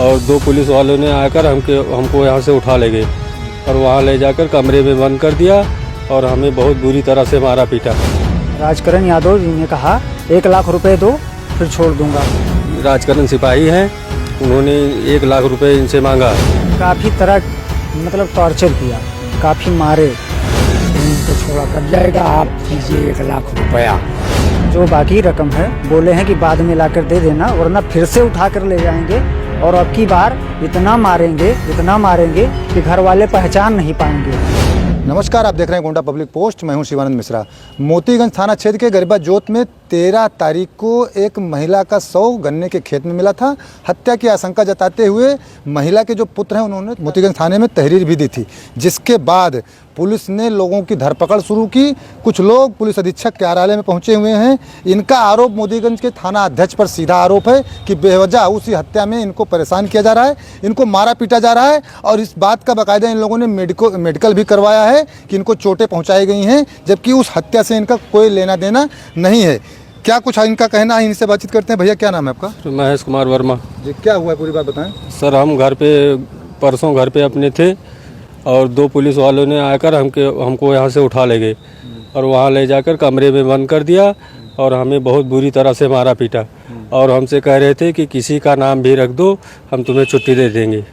और दो पुलिस वालों ने आकर हमको यहाँ से उठा ले गए और वहाँ ले जाकर कमरे में बंद कर दिया और हमें बहुत बुरी तरह से मारा पीटा। राजकरण यादव जी ने कहा 1 लाख रुपए दो फिर छोड़ दूंगा। राजकरण सिपाही हैं, उन्होंने 1 लाख रुपए इनसे मांगा। काफ़ी तरह मतलब टॉर्चर किया, काफ़ी मारे। तो छोड़ा कर जाएगा, आप दीजिए 1 लाख रुपया। जो बाकी रकम है बोले हैं कि बाद में लाकर दे देना, वरना फिर से उठा कर ले जाएंगे और अब की बार इतना मारेंगे कि घर वाले पहचान नहीं पाएंगे। नमस्कार, आप देख रहे हैं गोंडा पब्लिक पोस्ट। मैं हूं शिवानंद मिश्रा। मोतीगंज थाना क्षेत्र के गरीबा जोत में 13 तारीख को एक महिला का शव गन्ने के खेत में मिला था। हत्या की आशंका जताते हुए महिला के जो पुत्र हैं उन्होंने मोतीगंज थाने में तहरीर भी दी थी, जिसके बाद पुलिस ने लोगों की धरपकड़ शुरू की। कुछ लोग पुलिस अधीक्षक कार्यालय में पहुंचे हुए हैं। इनका आरोप मोतीगंज के थाना अध्यक्ष पर सीधा आरोप है कि बेवजह उसी हत्या में इनको परेशान किया जा रहा है, इनको मारा पीटा जा रहा है और इस बात का बाकायदा इन लोगों ने मेडिकल भी करवाया है कि इनको चोटें पहुंचाई गई हैं, जबकि उस हत्या से इनका कोई लेना देना नहीं है। क्या कुछ इनका कहना है, इनसे बातचीत करते हैं। भैया क्या नाम है आपका? महेश कुमार वर्मा जी। क्या हुआ है, पूरी बात बताएं। सर, हम परसों घर पे अपने थे और दो पुलिस वालों ने आकर हमको यहाँ से उठा ले गए और वहाँ ले जाकर कमरे में बंद कर दिया और हमें बहुत बुरी तरह से मारा पीटा और हमसे कह रहे थे कि किसी का नाम भी रख दो, हम तुम्हें छुट्टी दे देंगे।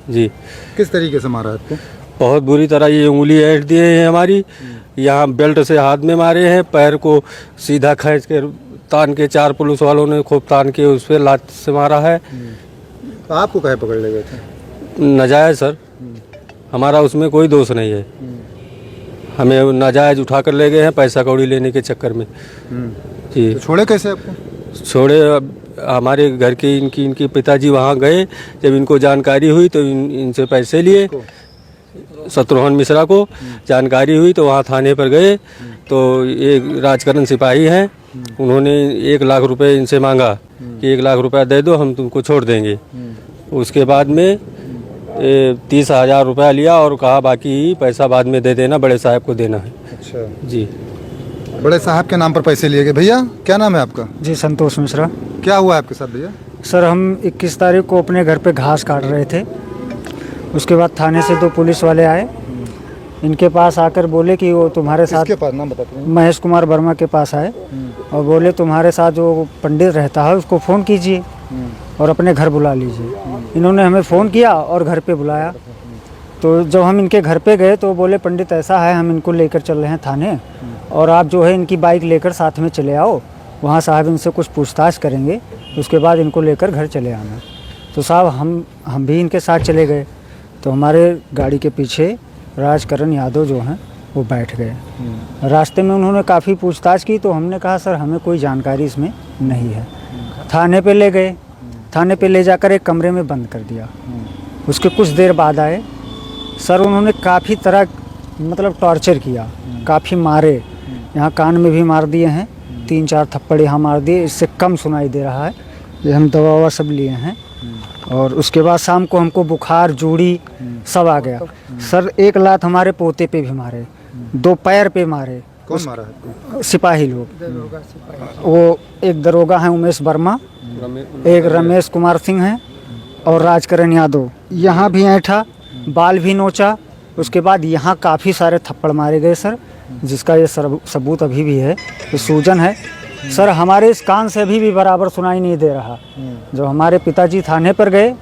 जी। किस तरीके से मारा आपको? बहुत बुरी तरह, ये उंगली ऐंठ दिए हैं हमारी, यहाँ बेल्ट से हाथ में मारे हैं, पैर को सीधा खींच के तान के 4 पुलिस वालों ने खूब तान के उस पर लात से मारा है। आपको कहे पकड़ ले गए थे? नाजायज सर, हमारा उसमें कोई दोष नहीं है। हमें नाजायज उठा कर ले गए हैं पैसा कौड़ी लेने के चक्कर में। जी। तो छोड़े कैसे आपको? छोड़े, हमारे घर के इनके पिताजी वहाँ गए, जब इनको जानकारी हुई तो इनसे पैसे लिए। शत्रुघ्न मिश्रा को जानकारी हुई तो वहाँ थाने पर गए तो एक राजकरण सिपाही हैं, उन्होंने 1 लाख रुपए इनसे मांगा कि 1 लाख रुपया दे दो, हम तुमको छोड़ देंगे। उसके बाद में 30,000 रुपया लिया और कहा बाकी पैसा बाद में दे देना, बड़े साहब को देना है। अच्छा जी। बड़े साहब के नाम पर पैसे लिए गए। भैया क्या नाम है आपका? जी, संतोष मिश्रा। क्या हुआ आपके साथ भैया? सर, हम 21 तारीख को अपने घर पे घास काट रहे थे। उसके बाद थाने से 2 पुलिस वाले आए, इनके पास आकर बोले कि वो तुम्हारे साथ, किसके पास नाम बताते हैं? महेश कुमार वर्मा के पास आए और बोले तुम्हारे साथ जो पंडित रहता है उसको फ़ोन कीजिए और अपने घर बुला लीजिए। इन्होंने हमें फ़ोन किया और घर पे बुलाया। तो जब हम इनके घर पे गए तो बोले पंडित ऐसा है, हम इनको लेकर चल रहे हैं थाने और आप जो है इनकी बाइक लेकर साथ में चले आओ, वहाँ साहब इनसे कुछ पूछताछ करेंगे, उसके बाद इनको लेकर घर चले आना। तो साहब हम भी इनके साथ चले गए। तो हमारे गाड़ी के पीछे राजकरण यादव जो हैं वो बैठ गए। रास्ते में उन्होंने काफ़ी पूछताछ की तो हमने कहा सर हमें कोई जानकारी इसमें नहीं है। थाने पे ले गए, थाने पे ले जाकर एक कमरे में बंद कर दिया। उसके कुछ देर बाद आए सर, उन्होंने काफ़ी तरह मतलब टॉर्चर किया, काफ़ी मारे। यहाँ कान में भी मार दिए हैं, 3-4 थप्पड़ यहाँ मार दिए, इससे कम सुनाई दे रहा है। ये हम दवा ववा सब लिए हैं और उसके बाद शाम को हमको बुखार, जूड़ी सब आ गया। सर, 1 लात हमारे पोते पे भी मारे, 2 पैर पे मारे। कौन मारा है? सिपाही लोग। वो एक दरोगा हैं उमेश वर्मा, एक रमेश कुमार सिंह हैं और राजकरण यादव। यहाँ भी ऐंठा, बाल भी नोचा। उसके बाद यहाँ काफ़ी सारे थप्पड़ मारे गए सर, जिसका ये सबूत अभी भी है। तो सूजन है सर, हमारे इस कान से अभी भी बराबर सुनाई नहीं दे रहा। जब हमारे पिताजी थाने पर गए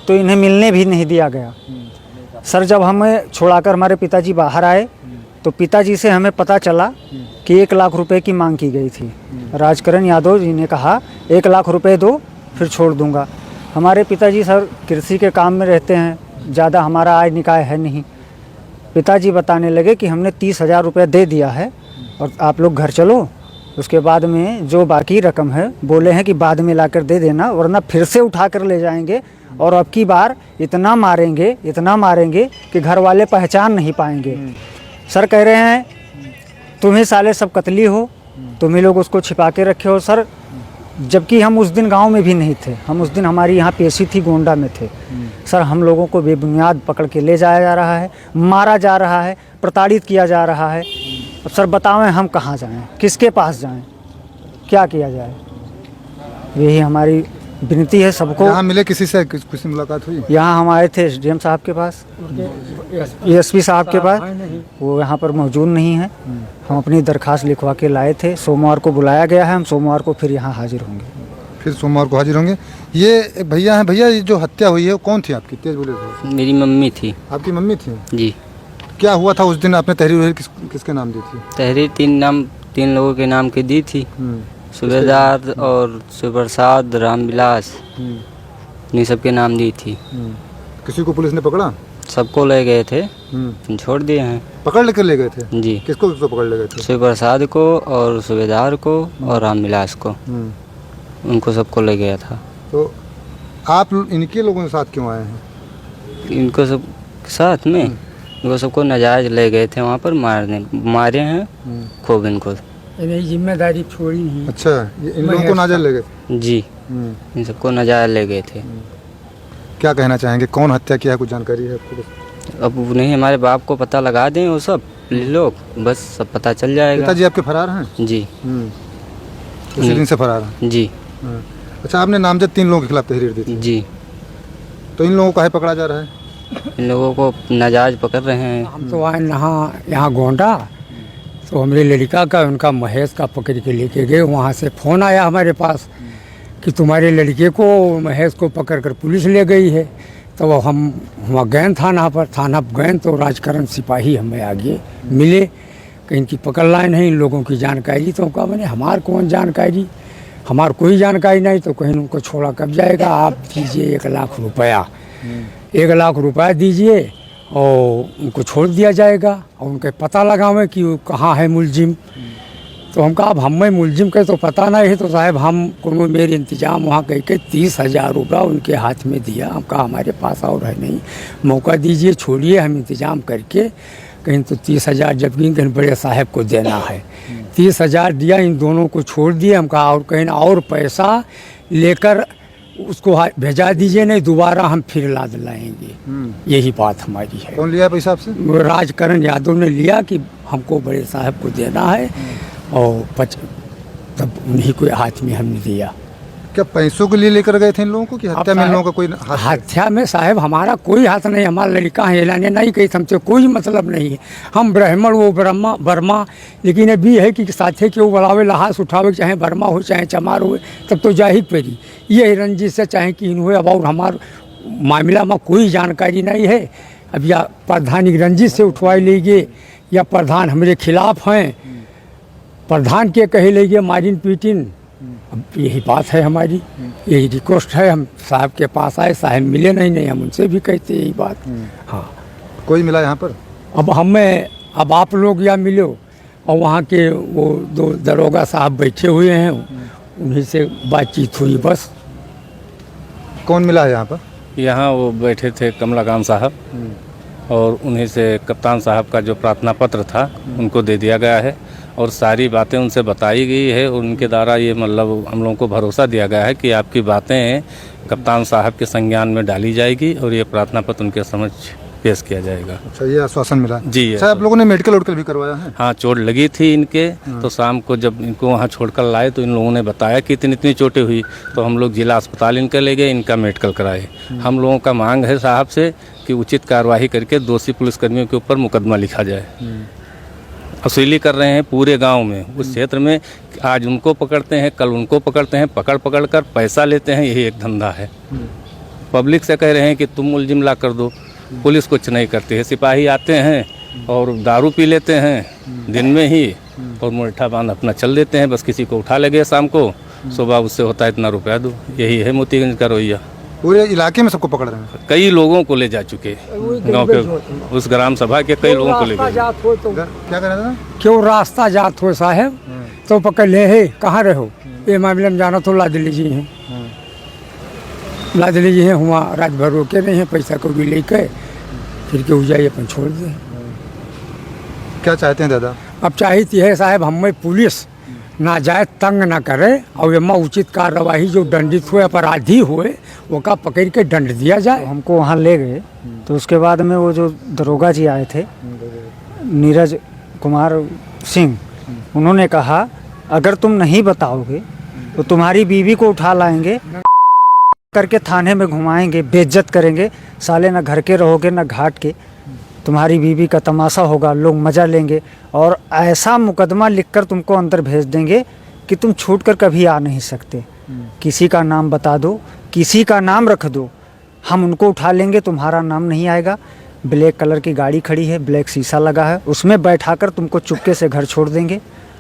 तो इन्हें मिलने भी नहीं दिया गया। सर, जब हमें छोड़ाकर हमारे पिताजी बाहर आए तो पिताजी से हमें पता चला कि 1 लाख रुपए की मांग की गई थी। राजकरण यादव जी ने कहा 1 लाख रुपए दो फिर छोड़ दूंगा। हमारे पिताजी सर कृषि के काम में रहते हैं, ज़्यादा हमारा आय निकाय है नहीं। पिताजी बताने लगे कि हमने 30,000 रुपये दे दिया है और आप लोग घर चलो, उसके बाद में जो बाकी रकम है बोले हैं कि बाद में लाकर दे देना, वरना फिर से उठा कर ले जाएंगे और अब की बार इतना मारेंगे कि घर वाले पहचान नहीं पाएंगे। सर कह रहे हैं तुम्हें साले सब कतली हो, तुम्हें लोग उसको छिपा के रखे हो। सर, जबकि हम उस दिन गांव में भी नहीं थे, हम उस दिन हमारी यहाँ पेशी थी, गोंडा में थे। सर, हम लोगों को बेबुनियाद पकड़ के ले जाया जा रहा है, मारा जा रहा है, प्रताड़ित किया जा रहा है। अब सर बताएं हम कहाँ जाएं, किसके पास जाएं, क्या किया जाए? यही हमारी विनती है सबको। यहाँ मिले किसी से, किसी मुलाकात हुई? यहाँ हम आए थे एसडीएम साहब के पास, एसपी साहब के पास, वो यहाँ पर मौजूद नहीं है। हम अपनी दरखास्त लिखवा के लाए थे, सोमवार को बुलाया गया है, हम सोमवार को फिर यहाँ हाजिर होंगे। फिर सोमवार को हाजिर होंगे। ये एक भैया हैं, भैया ये जो हत्या हुई है वो कौन थी आपकी? तेज बोले थे। मेरी मम्मी थी। आपकी मम्मी थी? जी। क्या हुआ था उस दिन? आपने तहरीर किसके नाम दी थी? तहरीर तीन लोगों के नाम की दी थी, सूबेदार और शिवप्रसाद, रामविलास, इन सब के नाम दी थी। किसी को पुलिस ने पकड़ा? सबको ले गए थे, छोड़ दिए हैं। पकड़ लेकर ले गए थे? जी। किसको पकड़ ले गए थे? शिवप्रसाद को और सूबेदार को और रामविलास को, उनको सबको ले गया था। तो आप इनके लोगों के साथ क्यों आए हैं? इनको सब साथ में, इनको सबको नाजायज ले गए थे वहाँ पर, मारे हैं खूब इनको। जिम्मेदारी छोड़ी नहीं। अच्छा, ये इन लोगों को नाजायज ले गए? जी, इन सबको नाजायज ले गए थे। क्या कहना चाहेंगे, कौन हत्या किया है, कुछ जानकारी है आपको? अब नहीं, हमारे बाप को पता लगा दें वो सब लोग, बस सब पता चल जाएगा। पिताजी आपके फरार हैं? जी। उसी दिन से फरार हैं? जी। अच्छा, आपने नामजद 3 लोगों के खिलाफ तहरीर दी थी? जी। तो इन लोगों को काहे पकड़ा जा रहा है? इन लोगों को नाजायज पकड़ रहे हैं। हम तो आए यहाँ गोंडा, तो हमारे लड़का का, उनका महेश का पकड़ के लेके गए। वहाँ से फ़ोन आया हमारे पास कि तुम्हारे लड़के को, महेश को पकड़ कर पुलिस ले गई है। तो हम वहाँ गए थाना पर, थाना गए तो राजकरण सिपाही हमें आगे मिले, कहीं इनकी पकड़ लाए नहीं, इन लोगों की जानकारी। तो कहा मैंने हमार कौन जानकारी, हमार कोई जानकारी नहीं। तो कहीं उनको छोड़ा कब जाएगा, आप दीजिए 1 लाख रुपया, 1 लाख रुपया दीजिए और उनको छोड़ दिया जाएगा, और उनके पता लगावें कि वो कहाँ है मुलजिम। तो हम कहा अब हमें मुलजिम के तो पता नहीं है, तो साहब हम कोनो मेरे इंतजाम वहाँ कह के 30,000 रुपया उनके हाथ में दिया। हम कहा हमारे पास और है नहीं, मौका दीजिए, छोड़िए, हम इंतजाम करके कहीं तो 30,000 जबकि कहीं बड़े साहब को देना है। 30,000 दिया, इन दोनों को छोड़ दिए। हम कहा और कहीं और पैसा लेकर उसको भेजा दीजिए, नहीं दोबारा हम फिर ला दिलाएंगे। यही बात हमारी है। कौन लिया पैसा आपसे? राजकरण यादव ने लिया कि हमको बड़े साहब को देना है, और तब उन्हीं को हाथ में हमने दिया। क्या पैसों के लिए लेकर गए थे इन लोगों को, कि हत्या में इन लोगों का कोई हाथ? हत्या में साहब हमारा कोई हाथ नहीं, हमारा लड़का है, एलाने नहीं कही, हमसे कोई मतलब नहीं है। हम ब्राह्मण, वो वर्मा, लेकिन ये भी है कि साथे के वो बढ़ावे, लहास उठावे, चाहे वर्मा हो चाहे चमार हो, तब तो जाहिर पेरी ये रंजित से चाहे कि इन हुए। अब और हमार मामला में कोई जानकारी नहीं है। अब या प्रधान रंजित से उठवा लेंगे, या प्रधान हमारे खिलाफ हैं, प्रधान के कहे लेंगे मारिन पीटिन। अब यही बात है हमारी, यही रिक्वेस्ट है। हम साहब के पास आए, साहब मिले नहीं, हम उनसे भी कहते यही बात। हाँ, कोई मिला यहाँ पर? अब आप लोग या मिलो, और वहाँ के वो 2 दरोगा साहब बैठे हुए हैं, उन्हीं से बातचीत हुई बस। कौन मिला है यहाँ पर? यहाँ वो बैठे थे कमलाकांत साहब, और उन्हीं से कप्तान साहब का जो प्रार्थना पत्र था उनको दे दिया गया है, और सारी बातें उनसे बताई गई है। उनके द्वारा ये मतलब हम लोगों को भरोसा दिया गया है कि आपकी बातें कप्तान साहब के संज्ञान में डाली जाएगी, और ये प्रार्थना पत्र उनके समझ पेश किया जाएगा। अच्छा, ये आश्वासन मिला जी। अच्छा, आप लोगों ने मेडिकल वोडिकल भी करवाया है? हाँ, चोट लगी थी इनके, तो शाम को जब इनको वहाँ छोड़कर लाए तो इन लोगों ने बताया कि इतनी चोटें हुई, तो हम लोग जिला अस्पताल इनके ले गए, इनका मेडिकल कराए। हम लोगों का मांग है साहब से कि उचित कार्रवाई करके दोषी पुलिसकर्मियों के ऊपर मुकदमा लिखा जाए। वसूली कर रहे हैं पूरे गांव में, उस क्षेत्र में, आज उनको पकड़ते हैं, कल उनको पकड़ते हैं, पकड़ कर पैसा लेते हैं, यही एक धंधा है। पब्लिक से कह रहे हैं कि तुम मुलजिम ला कर दो, पुलिस कुछ नहीं करती है। सिपाही आते हैं और दारू पी लेते हैं दिन में ही, और मुर्ठा बांध अपना चल देते हैं, बस किसी को उठा लगे शाम को, सुबह उससे होता है इतना रुपया दो। यही है मोतीगंज का रवैया। पूरे इलाके में सबको पकड़ रहे हैं? कई लोगों को ले जा चुके, गांव के उस ग्राम सभा के कई लोगों को ले गए। क्या कर रहे थे? क्यों रास्ता जात हो साहब, तो पकड़ ले है, कहाँ रहो, ये मामले में जाना तो लाद लीजिए हैं, लाद लीजिए हैं, हुआ रात भर रोके नहीं है, पैसा को भी लेकर फिर के हो जाइए, अपन छोड़ दें। क्या चाहते हैं दादा? अब चाहिए है साहब, हमें पुलिस नाजायज तंग ना करे, और एमा उचित कार्रवाई, जो दंडित हुए अपराधी हुए वो का पकड़ के दंड दिया जाए। हमको वहाँ ले गए, तो उसके बाद में वो जो दरोगा जी आए थे, नीरज कुमार सिंह, उन्होंने कहा अगर तुम नहीं बताओगे तो तुम्हारी बीवी को उठा लाएंगे। करके थाने में घुमाएंगे, बेइज्जत करेंगे, साले ना घर के रहोगे ना घाट के, तुम्हारी बीवी का तमाशा होगा, लोग मज़ा लेंगे और ऐसा मुकदमा लिखकर तुमको अंदर भेज देंगे कि तुम छूट कर कभी आ नहीं सकते। किसी का नाम बता दो, किसी का नाम रख दो, हम उनको उठा लेंगे, तुम्हारा नाम नहीं आएगा। ब्लैक कलर की गाड़ी खड़ी है, ब्लैक शीशा लगा है, उसमें बैठाकर तुमको चुपके से घर छोड़ देंगे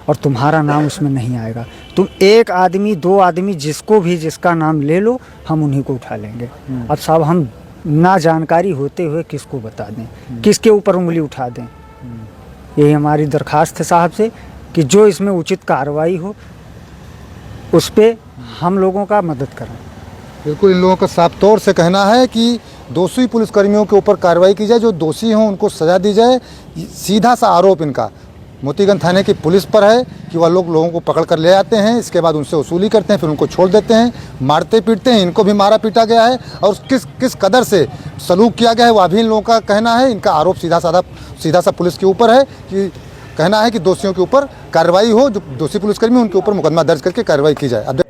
और तुम्हारा नाम उसमें नहीं आएगा। तुम एक आदमी, दो आदमी, जिसको भी जिसका नाम ले लो, हम उन्हीं को उठा लेंगे। अब साहब हम ना जानकारी होते हुए किसको बता दें, किसके ऊपर उंगली उठा दें? यही हमारी दरख्वास्त है साहब से कि जो इसमें उचित कार्रवाई हो उस पर हम लोगों का मदद करें। बिल्कुल, इन लोगों का साफ तौर से कहना है कि दोषी पुलिसकर्मियों के ऊपर कार्रवाई की जाए, जो दोषी हों उनको सज़ा दी जाए। सीधा सा आरोप इनका मोतीगंज थाने की पुलिस पर है कि वह लोगों को पकड़ कर ले आते हैं, इसके बाद उनसे वसूली करते हैं, फिर उनको छोड़ देते हैं, मारते पीटते हैं। इनको भी मारा पीटा गया है और किस कदर से सलूक किया गया है वह भी इन लोगों का कहना है। इनका आरोप सीधा सा पुलिस के ऊपर है कि कहना है कि दोषियों के ऊपर कार्रवाई हो, जो दोषी पुलिसकर्मी उनके ऊपर मुकदमा दर्ज करके कार्रवाई की जाए। अब